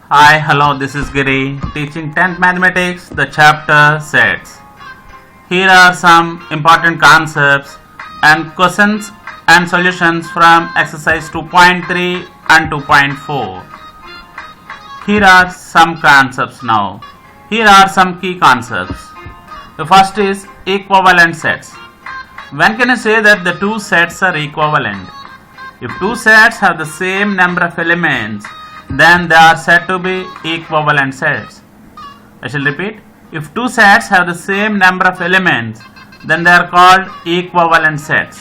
Hi, hello, this is Giri teaching 10th mathematics, the chapter sets. Here are some important concepts and questions and solutions from exercise 2.3 and 2.4. Here are some concepts now. Here are some key concepts. The first is equivalent sets. When can I say that the two sets are equivalent? If two sets have the same number of elements, then they are said to be equivalent sets. I shall repeat. If two sets have the same number of elements, then they are called equivalent sets.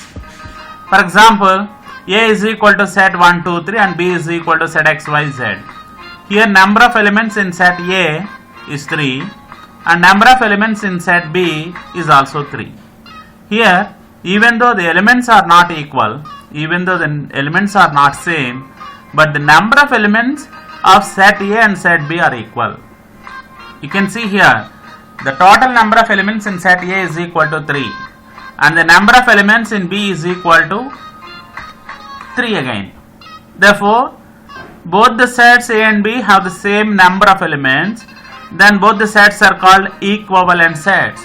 For example, A is equal to set 1, 2, 3 and B is equal to set x, y, z. Here number of elements in set A is 3 and number of elements in set B is also 3. Here, even though the elements are not equal, even though the elements are not same, but the number of elements of set A and set B are equal. You can see here the total number of elements in set A is equal to 3 and the number of elements in B is equal to 3 again. Therefore, both the sets A and B have the same number of elements, then both the sets are called equivalent sets,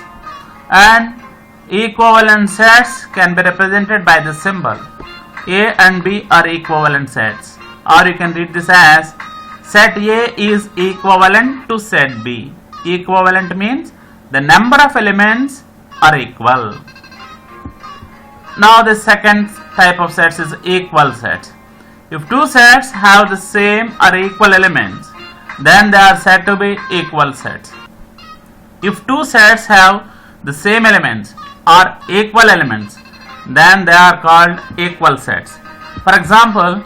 and equivalent sets can be represented by the symbol. A and B are equivalent sets, or you can read this as set A is equivalent to set B. Equivalent means the number of elements are equal. Now the second type of sets is equal sets. If two sets have the same or equal elements, then they are said to be equal sets. If two sets have the same elements or equal elements, then they are called equal sets. For example,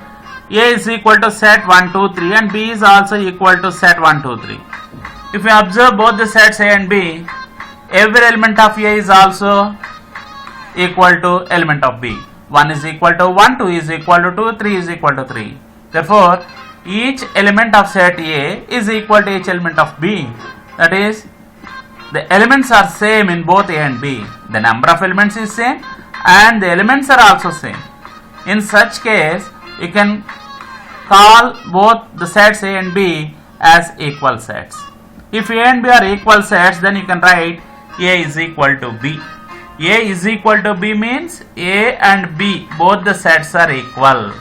A is equal to set 1, 2, 3 and B is also equal to set 1, 2, 3. If you observe both the sets A and B, every element of A is also equal to element of B. 1 is equal to 1, 2 is equal to 2, 3 is equal to 3. Therefore, each element of set A is equal to each element of B. That is, the elements are same in both A and B. The number of elements is same and the elements are also same. In such case, you can call both the sets A and B as equal sets. If A and B are equal sets, then you can write A is equal to B. A is equal to B means A and B, both the sets are equal.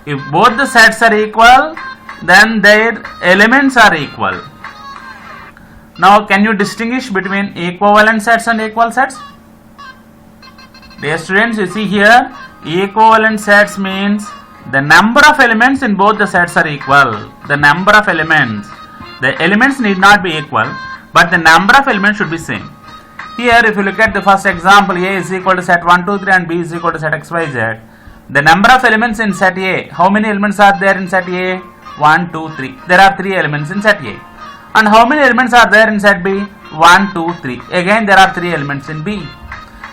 If both the sets are equal, then their elements are equal. Now, can you distinguish between equivalent sets and equal sets? Dear students, you see here, equivalent sets means the number of elements in both the sets are equal. The number of elements. The elements need not be equal, but the number of elements should be same. Here, if you look at the first example, A is equal to set 1, 2, 3 and B is equal to set x, y, z. The number of elements in set A, how many elements are there in set A? 1, 2, 3. There are 3 elements in set A. And how many elements are there in set B? 1, 2, 3. Again, there are 3 elements in B.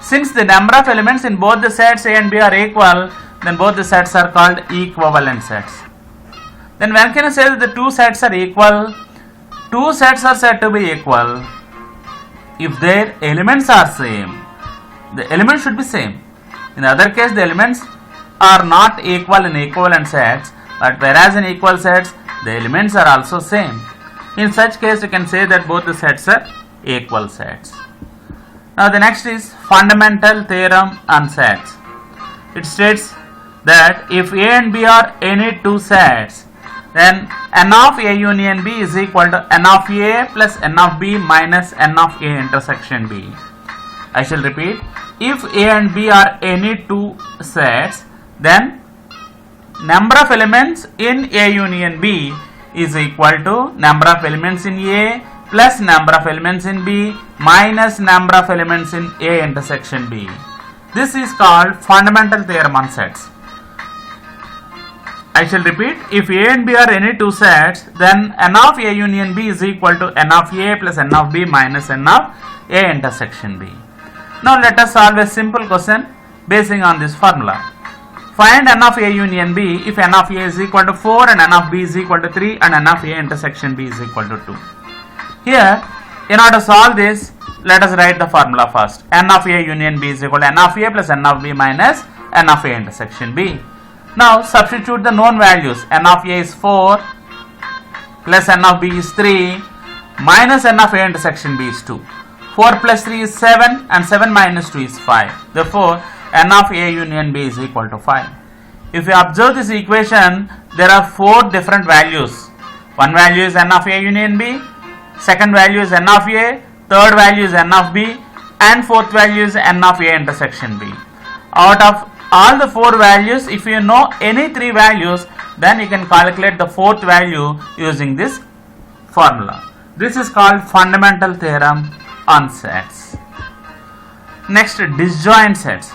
Since the number of elements in both the sets A and B are equal, then both the sets are called equivalent sets. Then when can I say that the two sets are equal? Two sets are said to be equal if their elements are same. The elements should be same. In the other case, the elements are not equal in equivalent sets, but whereas in equal sets, the elements are also same. In such case, you can say that both the sets are equal sets. Now the next is fundamental theorem on sets. It states that if A and B are any two sets, then n of A union B is equal to n of A plus n of B minus n of A intersection B. I shall repeat. If A and B are any two sets, then number of elements in A union B is equal to number of elements in A plus number of elements in B minus number of elements in A intersection B. This is called fundamental theorem on sets. I shall repeat. If A and B are any two sets, then n of A union B is equal to n of A plus n of B minus n of A intersection B. Now let us solve a simple question basing on this formula. Find n of A union B if n of A is equal to 4 and n of B is equal to 3 and n of A intersection B is equal to 2. Here, in order to solve this, let us write the formula first. N of A union B is equal to n of A plus n of B minus n of A intersection B. Now substitute the known values. N of A is 4 plus n of b is 3 minus n of a intersection b is 2. 4 plus 3 is 7 and 7 minus 2 is 5. Therefore, n of a union b is equal to 5. If you observe this equation, there are 4 different values. One value is n of a union b, second value is n of a, third value is n of b, and fourth value is n of a intersection b. Out of all the 4 values, if you know any 3 values, then you can calculate the fourth value using this formula. This is called fundamental theorem on sets. Next, disjoint sets.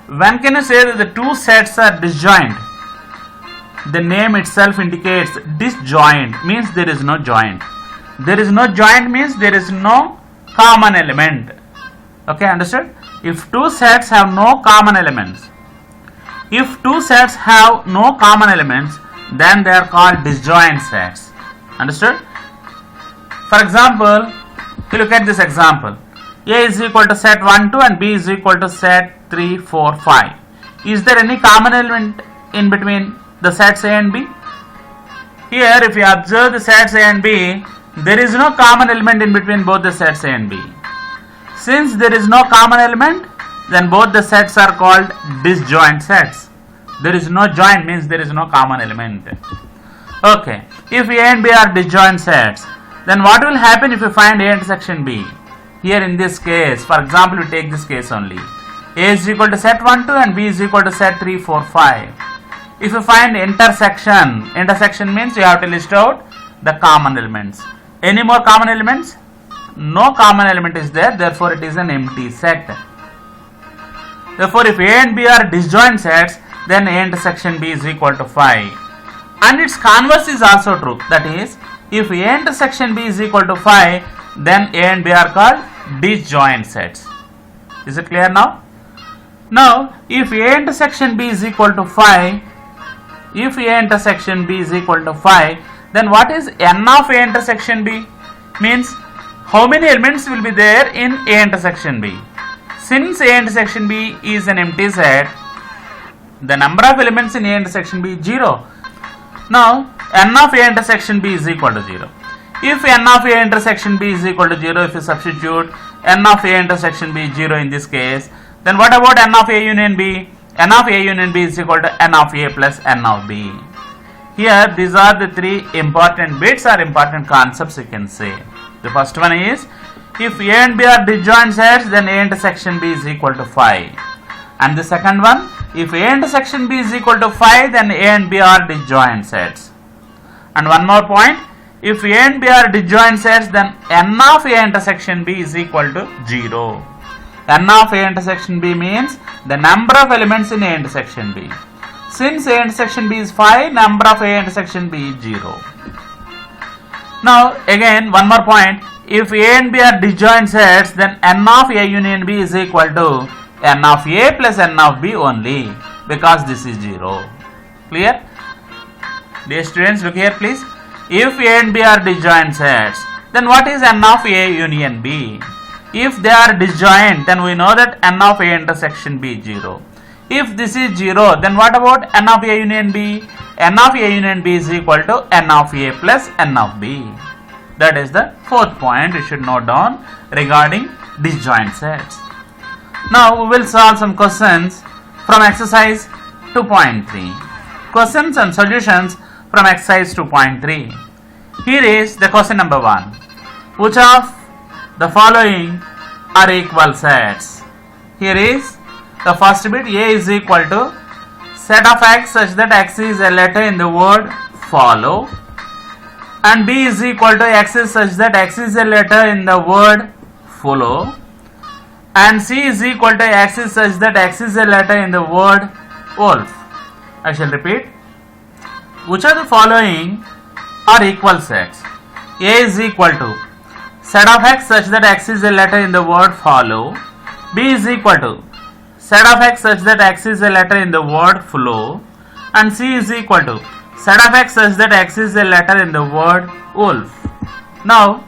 When can you say that the 2 sets are disjoint? The name itself indicates disjoint, means there is no joint. There is no joint means there is no common element. Okay, understood? If 2 sets have no common elements, if 2 sets have no common elements, then they are called disjoint sets. Understood? For example, you look at this example. A is equal to set 1, 2 and B is equal to set 3, 4, 5. Is there any common element in between the sets A and B? Here, if you observe the sets A and B, there is no common element in between both the sets A and B. Since there is no common element, then both the sets are called disjoint sets. There is no joint means there is no common element. Okay, if A and B are disjoint sets, then what will happen if you find A intersection B? Here in this case, for example, we take this case only. A is equal to set 1, 2 and B is equal to set 3, 4, 5. If you find intersection means you have to list out the common elements. Any more common elements? No common element is there, therefore it is an empty set. Therefore, if A and B are disjoint sets, then A intersection B is equal to 5. And its converse is also true. That is, if A intersection B is equal to 5, then A and B are called disjoint sets. Is it clear now? Now, if A intersection B is equal to 5, then what is n of A intersection B? Means how many elements will be there in A intersection B? Since A intersection B is an empty set, the number of elements in A intersection B is 0. Now, n of A intersection B is equal to 0. If n of A intersection B is equal to 0, if you substitute n of A intersection B is 0 in this case, then what about n of A union B? N of A union B is equal to n of A plus n of B. Here, these are the 3 important bits or important concepts you can say. The first one is, if A and B are disjoint sets, then A intersection B is equal to 5. And the second one, if A intersection B is equal to 5, then A and B are disjoint sets. And one more point, if A and B are disjoint sets, then n of A intersection B is equal to 0. N of A intersection B means the number of elements in A intersection B. Since A intersection B is 5, number of A intersection B is 0. Now again one more point, if A and B are disjoint sets, then n of A union B is equal to n of A plus n of B only, because this is 0. Clear? Dear students, look here please. If A and B are disjoint sets, then what is n of A union B? If they are disjoint, then we know that n of A intersection B is 0. If this is 0, then what about n of A union B? N of A union B is equal to n of A plus n of B. That is the fourth point you should note down regarding disjoint sets. Now we will solve some questions from exercise 2.3. Questions and solutions from exercise 2.3. Here is the question number 1. Which of the following are equal sets? Here is the first bit. A is equal to set of x such that x is a letter in the word follow, and B is equal to x is such that x is a letter in the word follow, and C is equal to x is such that x is a letter in the word wolf. I shall repeat. Which of the following are equal sets? A is equal to set of x such that x is a letter in the word follow. B is equal to set of x such that x is a letter in the word flow. And C is equal to set of x such that x is a letter in the word wolf. Now,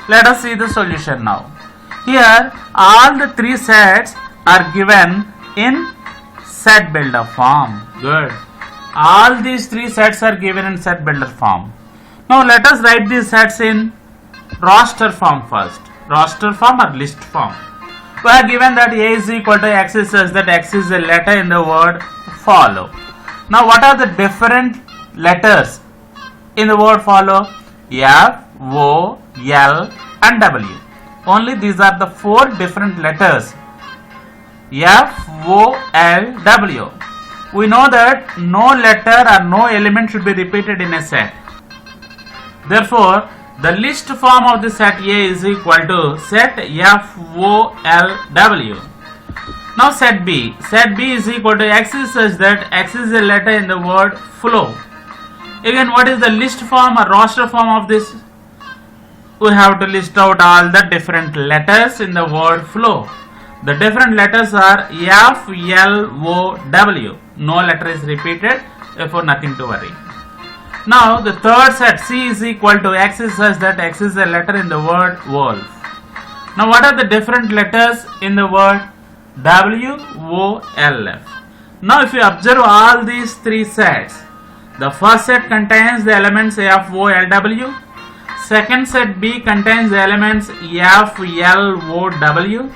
let us see the solution now. Here, all the 3 sets are given in set builder form. Good. All these 3 sets are given in set builder form. Now let us write these sets in roster form first. Roster form or list form. We are given that A is equal to X is such that X is a letter in the word follow. Now what are the different letters in the word follow? F, O, L and W. Only these are the four different letters. F, O, L, W. We know that no letter or no element should be repeated in a set. Therefore, the list form of the set A is equal to set F, O, L, W. Now set B. Set B is equal to X is such that X is a letter in the word flow. Again, what is the list form or roster form of this? We have to list out all the different letters in the word flow. The different letters are F, L, O, W. No letter is repeated, therefore nothing to worry. Now the third set C is equal to X is such that X is a letter in the word wolf. Now what are the different letters in the word W, O, L, F? Now if you observe all these three sets, the first set contains the elements F, O, L, W. Second set B contains the elements F, L, O, W.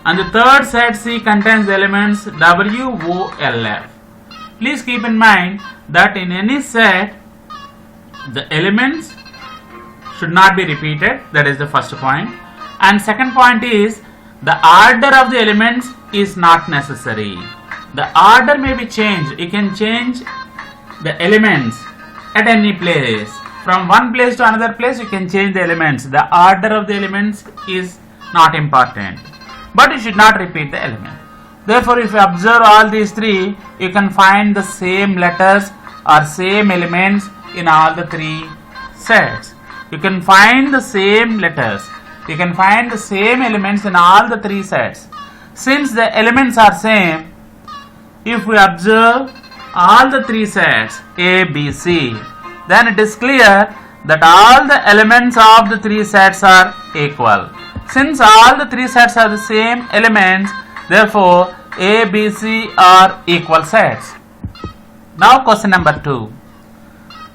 And the third set C contains the elements W, O, L, F. Please keep in mind that in any set, the elements should not be repeated. That is the first point. And second point is the order of the elements is not necessary. The order may be changed. You can change the elements at any place. From one place to another place, you can change the elements. The order of the elements is not important. But you should not repeat the element. Therefore, if you observe all these three, you can find the same letters or same elements in all the three sets. You can find the same letters. You can find the same elements in all the three sets. Since the elements are same, if we observe all the three sets A, B, C, then it is clear that all the elements of the three sets are equal. Since all the three sets are the same elements, therefore A, B, C are equal sets. Now question number 2.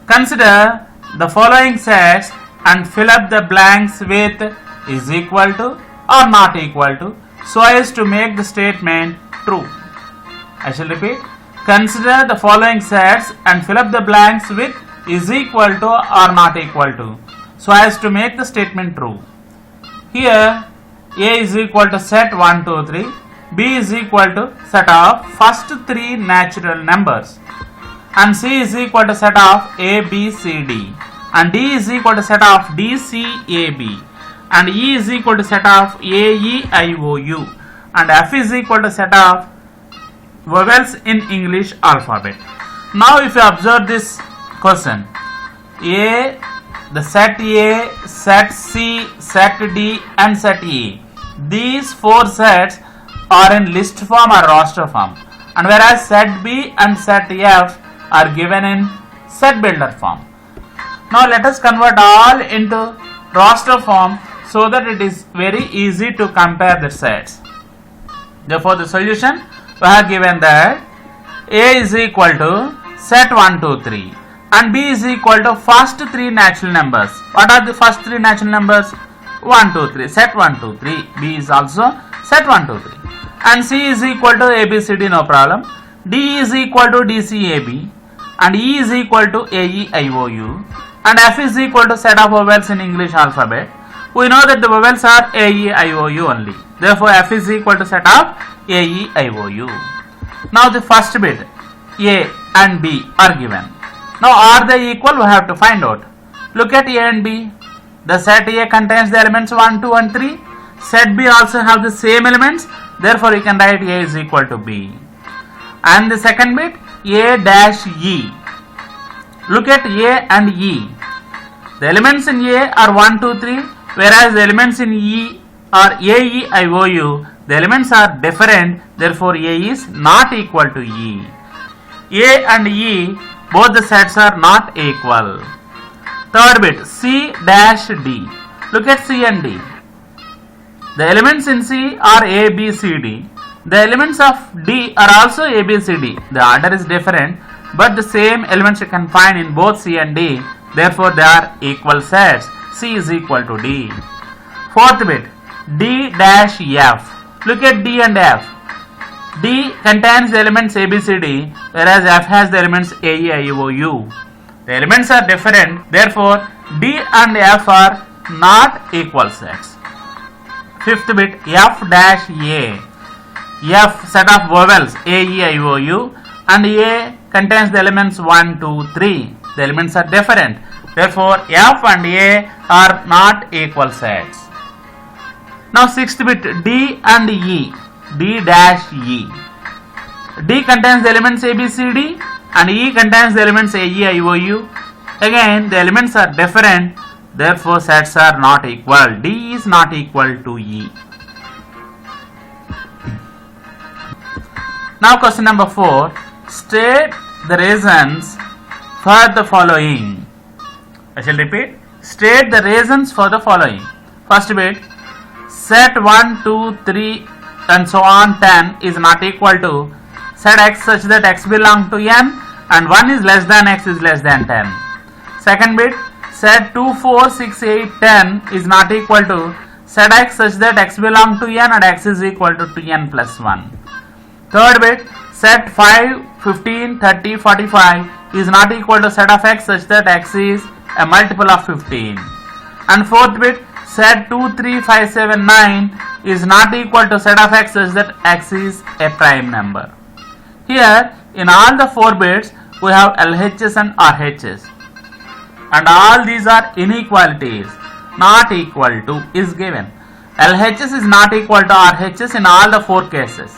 Consider the following sets and fill up the blanks with is equal to or not equal to so as to make the statement true. I shall repeat. Consider the following sets and fill up the blanks with is equal to or not equal to so as to make the statement true. Here A is equal to set 1, 2, 3. B is equal to set of first three natural numbers. And C is equal to set of A, B, C, D. And D is equal to set of D, C, A, B. And E is equal to set of A, E, I, O, U. And F is equal to set of vowels in English alphabet. Now if you observe this question, the set A, set C, set D and set E. These four sets are in list form or roster form. And whereas set B and set F are given in set builder form. Now let us convert all into roster form so that it is very easy to compare the sets. Therefore the solution we have given that A is equal to set 1, 2, 3 and B is equal to first three natural numbers. What are the first three natural numbers? 1, 2, 3. Set 1, 2, 3. B is also set 1, 2, 3. And C is equal to A, B, C, D, no problem. D is equal to D, C, A, B. And E is equal to A, E, I, O, U. And F is equal to set of vowels in English alphabet. We know that the vowels are A, E, I, O, U only. Therefore, F is equal to set of A, E, I, O, U. Now the first bit A and B are given. Now are they equal? We have to find out. Look at A and B. The set A contains the elements 1, 2 and 3. Set B also have the same elements. Therefore, you can write A is equal to B. And the second bit A dash E. Look at A and E. The elements in A are 1, 2, 3. Whereas the elements in E are A, E, I, O, U. The elements are different. Therefore, A is not equal to E. A and E, both the sets are not equal. Third bit C dash D. Look at C and D. The elements in C are A, B, C, D. The elements of D are also A, B, C, D. The order is different, but the same elements you can find in both C and D. Therefore, they are equal sets. C is equal to D. Fourth bit, D dash F. Look at D and F. D contains the elements A, B, C, D, whereas F has the elements A, E, I, O, U. The elements are different, therefore D and F are not equal sets. Fifth bit, F dash A. F set of vowels A, E, I, O, U, and A contains the elements 1, 2, 3. The elements are different, therefore F and A are not equal sets. Now sixth bit, D and E. D dash E. D contains the elements A, B, C, D, and E contains the elements A, E, I, O, U. Again, the elements are different, therefore sets are not equal. D is not equal to E. Now question number 4. State the reasons for the following. I shall repeat. State the reasons for the following. First bit, set 1, 2, 3 and so on 10 is not equal to set x such that x belongs to n and 1 is less than x is less than 10. Second bit, set 2, 4, 6, 8, 10 is not equal to set x such that x belongs to n and x is equal to 2n plus 1. Third bit, set 5, 15, 30, 45 is not equal to set of x such that x is a multiple of 15. And fourth bit, set 2, 3, 5, 7, 9 is not equal to set of x such that x is a prime number. Here, in all the 4 bits, we have LHS and RHS. And all these are inequalities. Not equal to is given. LHS is not equal to RHS in all the 4 cases.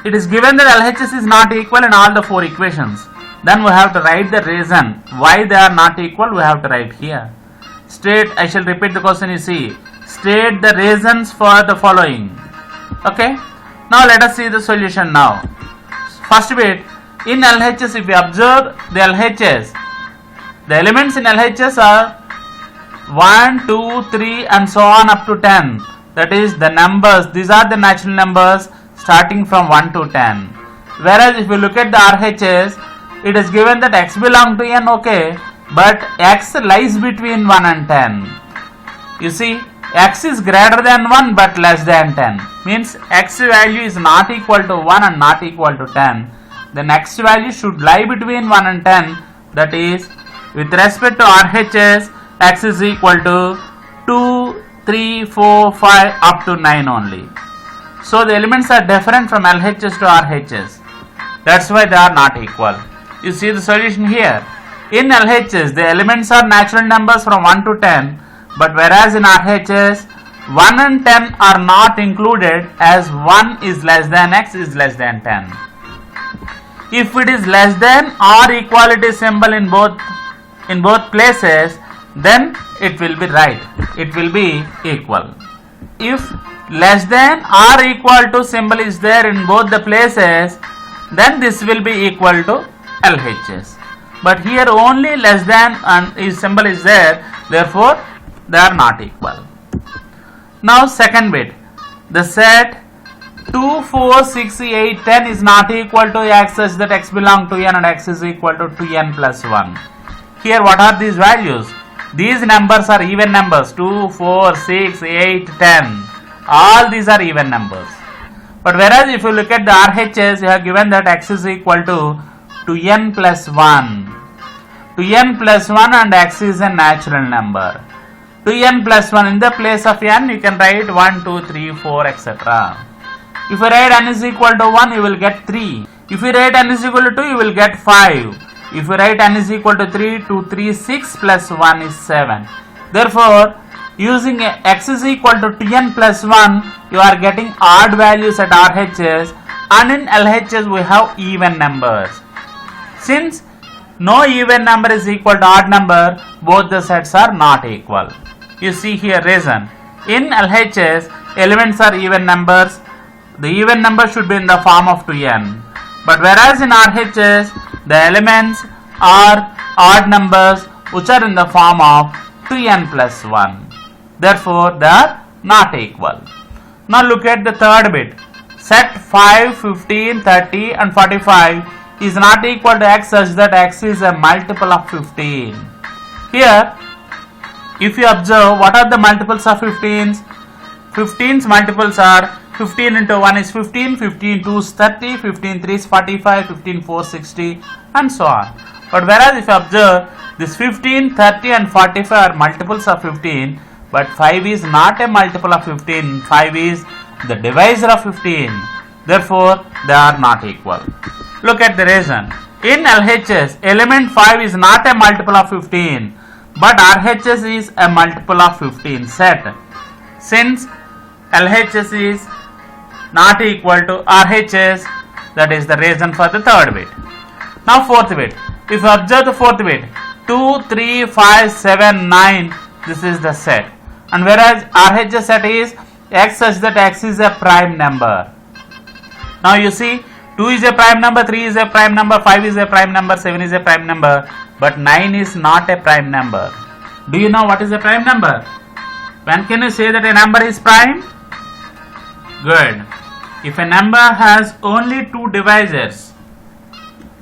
It is given that LHS is not equal in all the 4 equations. Then we have to write the reason why they are not equal. We have to write here. State, I shall repeat the question you see. State the reasons for the following. Okay. Now let us see the solution now. First bit, in LHS, if we observe the LHS, the elements in LHS are 1, 2, 3 and so on up to 10. That is the numbers. These are the natural numbers starting from 1 to 10. Whereas if you look at the RHS, it is given that x belongs to n, okay, but x lies between 1 and 10. You see, x is greater than 1 but less than 10. Means x value is not equal to 1 and not equal to 10. The next value should lie between 1 and 10. That is, with respect to RHS, x is equal to 2, 3, 4, 5 up to 9 only. So the elements are different from LHS to RHS. That's why they are not equal. You see the solution here. In LHS, the elements are natural numbers from 1 to 10, but whereas in RHS, 1 and 10 are not included as 1 is less than x is less than 10. If it is less than or equality symbol in both places, then it will be right. It will be equal. If less than or equal to symbol is there in both the places, then this will be equal to LHS. But here only less than and symbol is there, therefore they are not equal. Now second bit, the set 2, 4, 6, 8, 10 is not equal to x such that x belongs to n and x is equal to 2n plus 1. Here what are these values? These numbers are even numbers, 2, 4, 6, 8, 10. All these are even numbers. But whereas if you look at the RHS, you have given that x is equal to 2n plus 1. 2n plus 1 and x is a natural number. 2n plus 1 in the place of n, you can write 1, 2, 3, 4, etc. If you write n is equal to 1, you will get 3. If you write n is equal to 2, you will get 5. If you write n is equal to 3, 2, 3, 6 plus 1 is 7. Therefore, using x is equal to 2n plus 1, you are getting odd values at RHS, and in LHS we have even numbers. Since no even number is equal to odd number, both the sets are not equal. You see here reason. In LHS, elements are even numbers. The even number should be in the form of 2n. But whereas in RHS, the elements are odd numbers which are in the form of 2n plus 1. Therefore, they are not equal. Now look at the third bit. Set 5, 15, 30 and 45 is not equal to x such that x is a multiple of 15. Here, if you observe, what are the multiples of 15's? 15's multiples are 15 into 1 is 15, 15 2 is 30, 15 3 is 45, 15 4 is 60, and so on. But whereas if you observe, this 15, 30 and 45 are multiples of 15, but 5 is not a multiple of 15, 5 is the divisor of 15. Therefore, they are not equal. Look at the reason. In LHS, element 5 is not a multiple of 15, but RHS is a multiple of 15 set. Since LHS is not equal to RHS, that is the reason for the third bit. Now fourth bit. If you observe the fourth bit, 2, 3, 5, 7, 9, this is the set. And whereas RHS set is x such that x is a prime number. Now you see, 2 is a prime number, 3 is a prime number, 5 is a prime number, 7 is a prime number, but 9 is not a prime number. Do you know what is a prime number? When can you say that a number is prime? Good. If a number has only two divisors,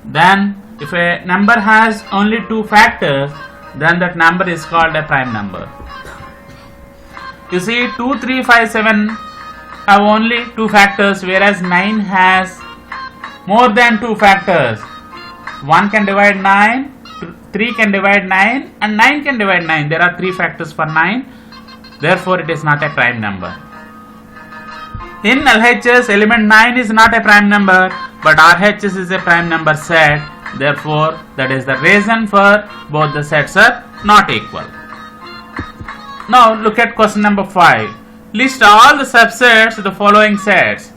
then if a number has only two factors, then that number is called a prime number. You see, 2, 3, 5, 7 have only two factors, whereas 9 has more than two factors. 1 can divide 9, 3 can divide 9, and 9 can divide 9. There are three factors for 9. Therefore, it is not a prime number. In LHS, element 9 is not a prime number, but RHS is a prime number set. Therefore, that is the reason for both the sets are not equal. Now, look at question number 5. List all the subsets of the following sets.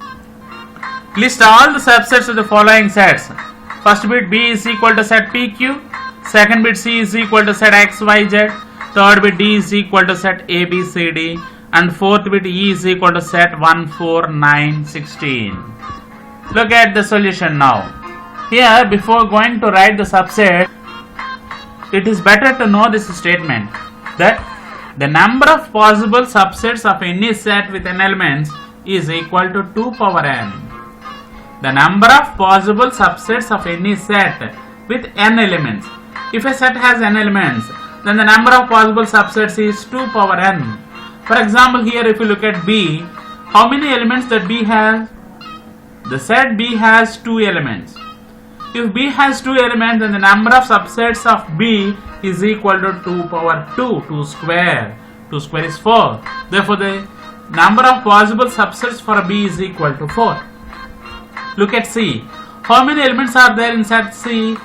List all the subsets of the following sets. First bit B is equal to set PQ. Second bit C is equal to set XYZ. Third bit D is equal to set ABCD. And fourth bit E is equal to set 1, 4, 9, 16. Look at the solution now. Here, before going to write the subset, it is better to know this statement that the number of possible subsets of any set with n elements is equal to 2 power n. The number of possible subsets of any set with n elements. If a set has n elements, then the number of possible subsets is 2 power n. For example, here if you look at B, how many elements that B has? The set B has 2 elements. If B has 2 elements, then the number of subsets of B is equal to 2 power 2, 2 square. 2 square is 4. Therefore, the number of possible subsets for B is equal to 4. Look at C. How many elements are there in set C?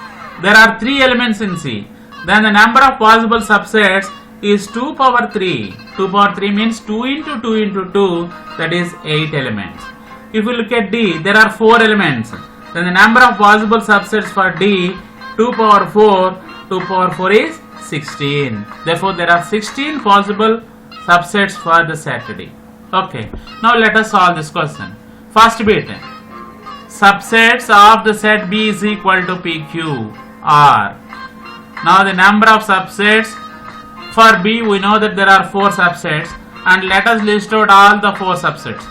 There are 3 elements in C. Then the number of possible subsets is 2 power 3. 2 power 3 means 2 into 2 into 2, that is 8 elements. If you look at D, there are 4 elements. Then the number of possible subsets for D, 2 power 4, 2 power 4 is 16. Therefore, there are 16 possible subsets for the set D. Okay, now let us solve this question. First bit, subsets of the set B is equal to PQ are. Now the number of subsets for B, we know that there are 4 subsets, and let us list out all the 4 subsets.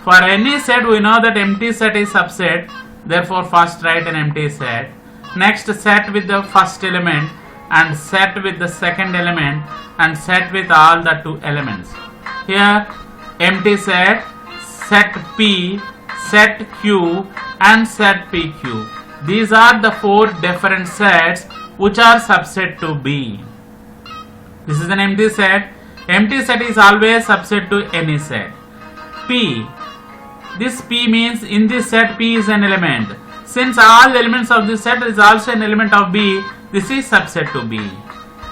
For any set, we know that empty set is subset. Therefore, first write an empty set. Next, set with the first element, and set with the second element, and set with all the 2 elements. Here, empty set, set P, set Q, and set PQ. These are the 4 different sets which are subset to B. This is an empty set. Empty set is always subset to any set. P. This P means in this set P is an element. Since all elements of this set is also an element of B, this is subset to B.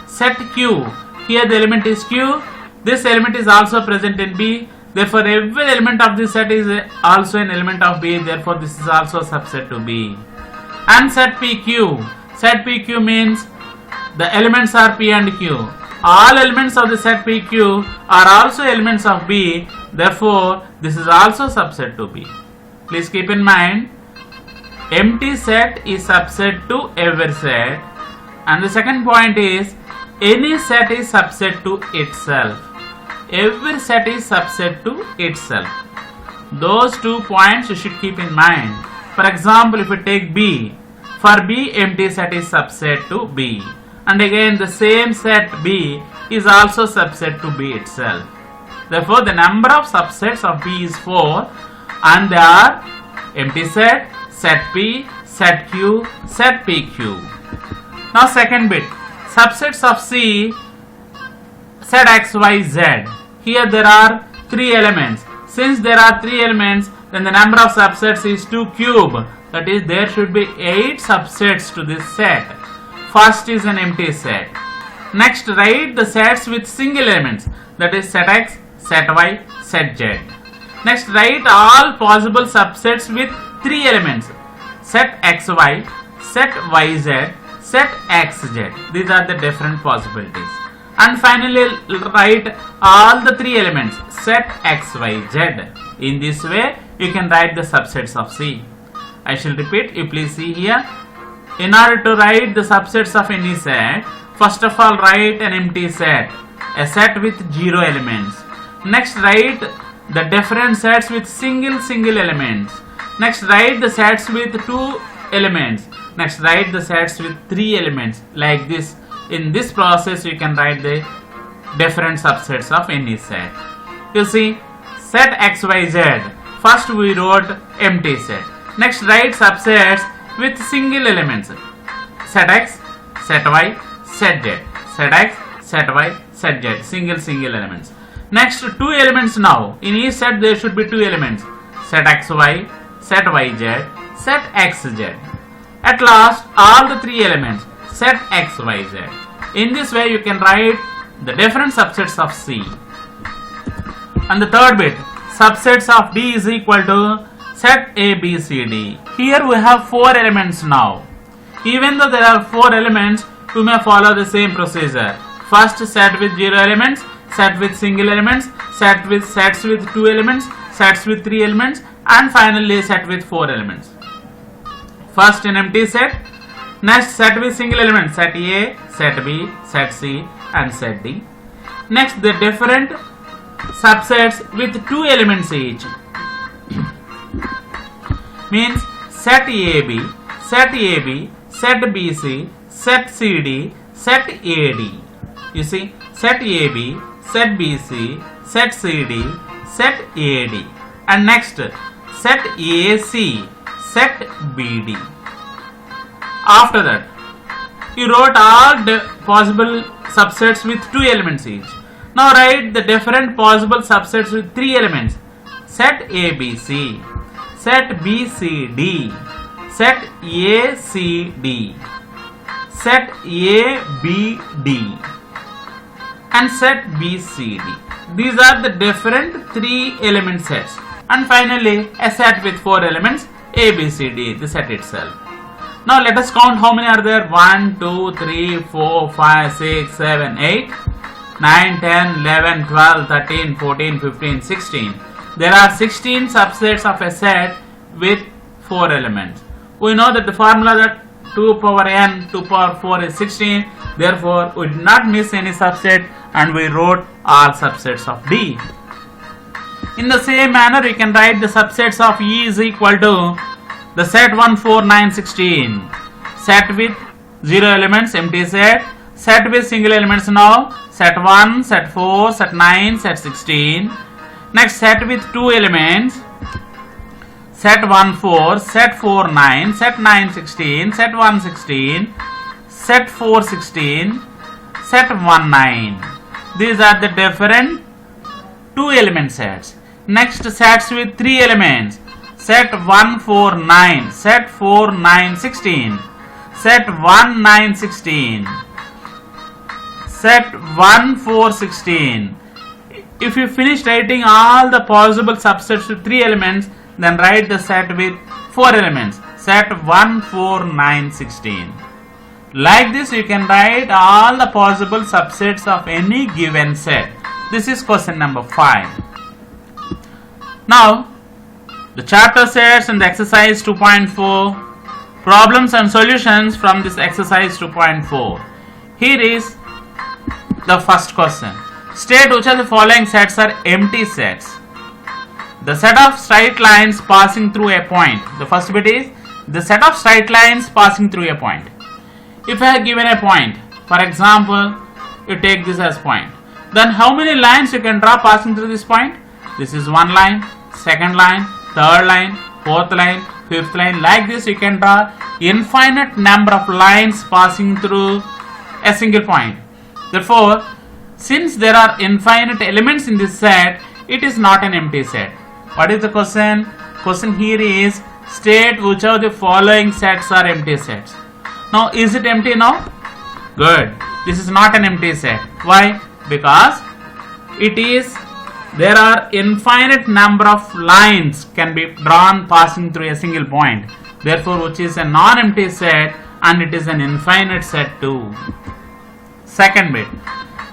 Set Q. Here the element is Q. This element is also present in B. Therefore, every element of this set is also an element of B. Therefore, this is also subset to B. And set PQ. Set PQ means the elements are P and Q. All elements of the set PQ are also elements of B. Therefore, this is also subset to B. Please keep in mind, empty set is subset to every set. And the second point is, any set is subset to itself. Every set is subset to itself. Those 2 points you should keep in mind. For example, if we take B, For B, empty set is subset to B. And again the same set B is also subset to B itself. Therefore the number of subsets of B is 4 and they are empty set, set P, set Q, set PQ. Now second bit, subsets of C, set X, Y, Z. Here there are 3 elements. Since there are 3 elements, then the number of subsets is 2 cube. That is, there should be 8 subsets to this set. First is an empty set. Next, write the sets with single elements. That is set X, set Y, set Z. Next, write all possible subsets with 3 elements. Set XY, set YZ, set XZ. These are the different possibilities. And finally, write all the 3 elements. Set XYZ. In this way, you can write the subsets of C. I shall repeat, you please see here. In order to write the subsets of any set, first of all write an empty set, a set with 0 elements. Next write the different sets with single elements. Next write the sets with 2 elements. Next write the sets with 3 elements. Like this. In this process you can write the different subsets of any set. You see, set XYZ. First we wrote empty set. Next write subsets with single elements. Set X, set Y, set Z. Set X, set Y, set Z. Single elements. Next 2 elements now. In each set there should be 2 elements. Set XY, set YZ, set XZ. At last all the 3 elements. Set XYZ. In this way you can write the different subsets of C. And the third bit, subsets of D is equal to set A, B, C, D. Here we have 4 elements now. Even though there are 4 elements, you may follow the same procedure. First set with 0 elements, set with single elements, sets with 2 elements, sets with 3 elements, and finally set with 4 elements. First an empty set, next set with single elements, set A, set B, set C, and set D. Next the different subsets with 2 elements each. Means set AB, set AB, set BC, set CD, set AD. You see, set AB, set BC, set CD, set AD. And next, set AC, set BD. After that, you wrote all the possible subsets with 2 elements each. Now write the different possible subsets with 3 elements. Set ABC, set BCD, set ACD, set ABD, and set BCD. These are the different 3 element sets. And finally a set with 4 elements, ABCD, the set itself. Now let us count how many are there. 1, 2, 3, 4, 5, 6, 7, 8, 9, 10, 11, 12, 13, 14, 15, 16. There are 16 subsets of a set with 4 elements. We know that the formula that 2 power n, 2 power 4 is 16. Therefore, we did not miss any subset and we wrote all subsets of D. In the same manner, we can write the subsets of E is equal to the set 1, 4, 9, 16. Set with 0 elements, empty set. Set with single elements now. Set 1, set 4, set 9, set 16. Next set with 2 elements. Set 1, 4, set 4, 9, set 9, 16, set 1, 16, set 4, 16, set 1, 9. These are the different 2 element sets. Next sets with 3 elements. Set 1, 4, 9, set 4, 9, 16, set 1, 9, 16, set 1, 4, 16. If you finish writing all the possible subsets with 3 elements, then write the set with 4 elements. Set 1, 4, 9, 16. Like this you can write all the possible subsets of any given set. This is question number 5. Now, the chapter sets and the exercise 2.4, problems and solutions from this exercise 2.4. Here is the first question. State which of the following sets are empty sets. The set of straight lines passing through a point. The first bit is the set of straight lines passing through a point. If I have given a point, for example, you take this as point, then how many lines you can draw passing through this point? This is one line, second line, third line, fourth line, fifth line. Like this you can draw infinite number of lines passing through a single point. Therefore, since there are infinite elements in this set, it is not an empty set. What is the question? Question here is, state which of the following sets are empty sets. Now, is it empty now? Good. This is not an empty set. Why? Because there are infinite number of lines can be drawn passing through a single point. Therefore, which is a non-empty set, and it is an infinite set too. Second bit.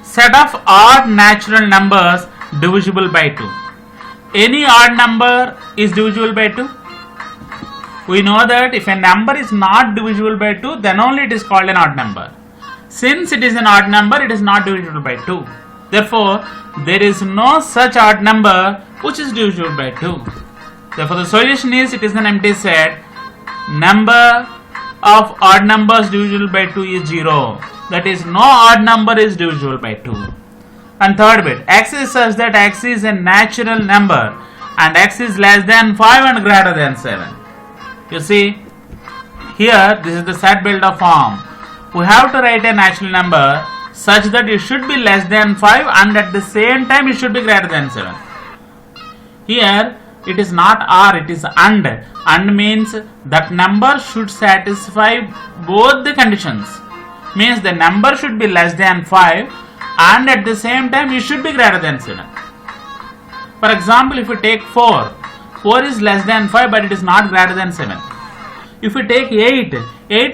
Set of odd natural numbers divisible by 2. Any odd number is divisible by 2. We know that if a number is not divisible by 2, then only it is called an odd number. Since it is an odd number, it is not divisible by 2. Therefore, there is no such odd number which is divisible by 2. Therefore, the solution is, it is an empty set. Number of odd numbers divisible by 2 is 0. That is, no odd number is divisible by 2. And third bit, x is such that x is a natural number and x is less than 5 and greater than 7. You see, here this is the set builder form. We have to write a natural number such that it should be less than 5 and at the same time it should be greater than 7. Here it is not or, it is and. And means that number should satisfy both the conditions. Means the number should be less than 5 and at the same time it should be greater than 7. For example, if we take 4 is less than 5 but it is not greater than 7. If we take 8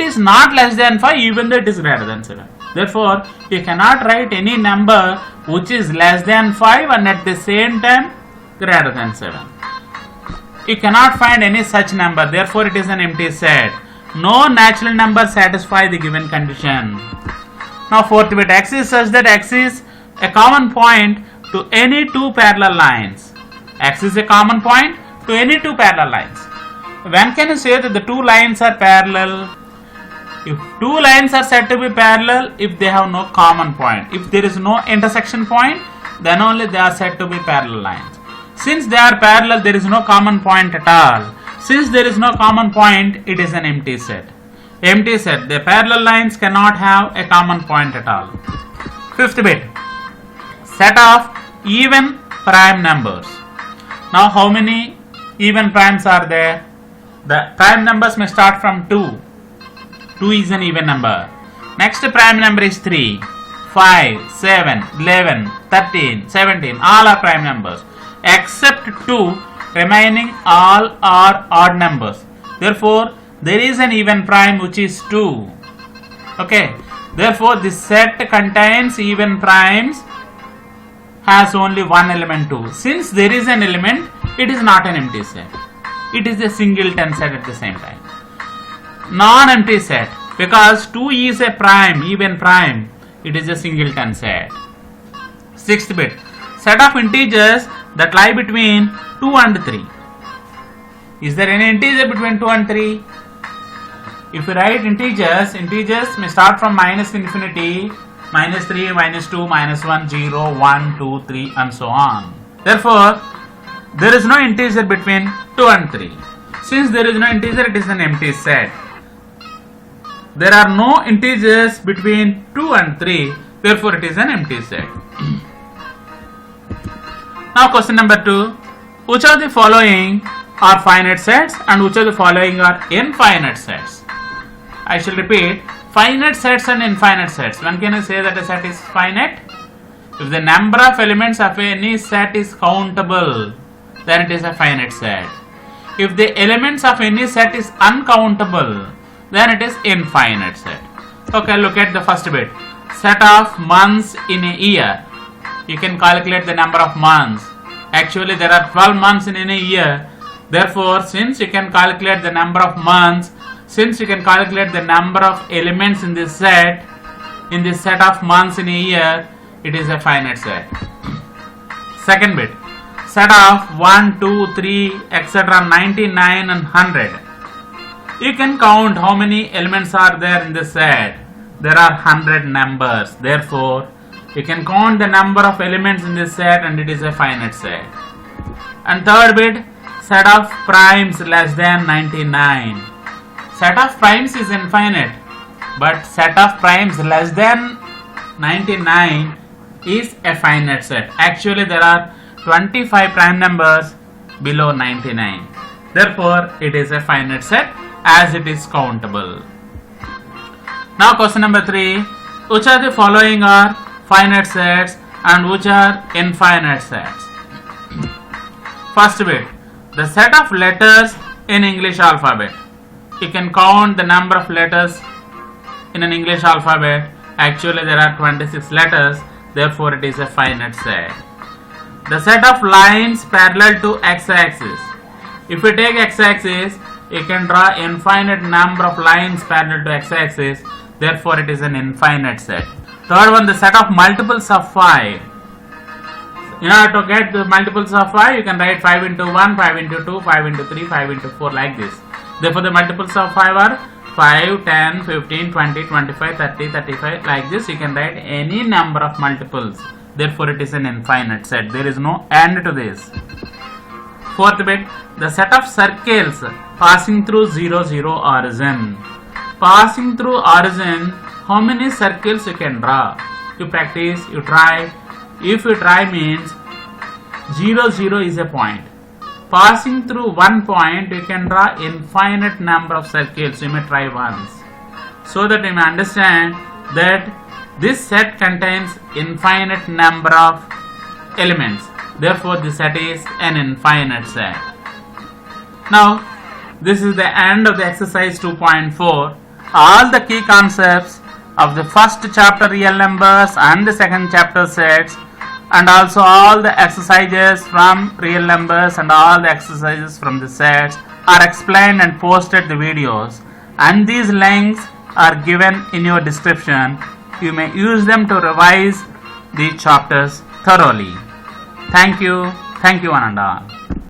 is not less than 5 even though it is greater than 7. Therefore, you cannot write any number which is less than 5 and at the same time greater than 7. You cannot find any such number. Therefore, it is an empty set. No natural number satisfy the given condition. Now, fourth bit, x is such that x is a common point to any two parallel lines. X is a common point to any two parallel lines. When can you say that the two lines are parallel? If two lines are said to be parallel if they have no common point. If there is no intersection point, then only they are said to be parallel lines. Since they are parallel, there is no common point at all. Since there is no common point, it is an empty set. Empty set. The parallel lines cannot have a common point at all. Fifth bit. Set of even prime numbers. Now, how many even primes are there? The prime numbers may start from 2. 2 is an even number. Next prime number is 3, 5, 7, 11, 13, 17. All are prime numbers. Except 2, remaining all are odd numbers. Therefore, there is an even prime which is 2. Okay. Therefore, this set contains even primes has only one element 2. Since there is an element, it is not an empty set. It is a singleton set at the same time. Non-empty set, because 2 is a prime, even prime, it is a singleton set. Sixth bit, set of integers that lie between 2 and 3. Is there any integer between 2 and 3? If you write integers may start from minus infinity, minus 3, minus 2, minus 1, 0, 1, 2, 3 and so on. Therefore, there is no integer between 2 and 3. Since there is no integer, it is an empty set. There are no integers between 2 and 3, therefore it is an empty set. Now question number 2. Which of the following are finite sets and which of the following are infinite sets? I shall repeat, finite sets and infinite sets. When can I say that a set is finite? If the number of elements of any set is countable, then it is a finite set. If the elements of any set is uncountable, then it is infinite set. Okay, look at the first bit. Set of months in a year. You can calculate the number of months. Actually, there are 12 months in a year. Therefore, since you can calculate the number of months, since you can calculate the number of elements in this set of months in a year, it is a finite set. Second bit. Set of 1, 2, 3, etc. 99 and 100. You can count how many elements are there in this set. There are 100 numbers. Therefore, you can count the number of elements in this set and it is a finite set. And third bit, set of primes less than 99. Set of primes is infinite, but set of primes less than 99 is a finite set. Actually, there are 25 prime numbers below 99. Therefore, it is a finite set as it is countable. Now question number 3. Which are the following are finite sets and which are infinite sets? First bit, the set of letters in English alphabet. You can count the number of letters in an English alphabet. Actually, there are 26 letters. Therefore, it is a finite set. The set of lines parallel to x-axis. If we take x-axis, you can draw infinite number of lines parallel to x-axis. Therefore, it is an infinite set. Third one, the set of multiples of 5. In order to get the multiples of 5, you can write 5 into 1, 5 into 2, 5 into 3, 5 into 4 like this. Therefore, the multiples of 5 are 5, 10, 15, 20, 25, 30, 35 like this. You can write any number of multiples. Therefore, it is an infinite set. There is no end to this. Fourth bit, the set of circles passing through 0, 0 origin. Passing through origin, how many circles you can draw? You practice, you try. If you try means 0, 0 is a point. Passing through one point, you can draw infinite number of circles. You may try once. So that you may understand that this set contains infinite number of elements. Therefore, this set is an infinite set. Now, this is the end of the exercise 2.4. All the key concepts of the first chapter real numbers and the second chapter sets, and also all the exercises from real numbers and all the exercises from the sets are explained and posted the videos, and these links are given in your description. You may use them to revise the chapters thoroughly. Thank you one and all.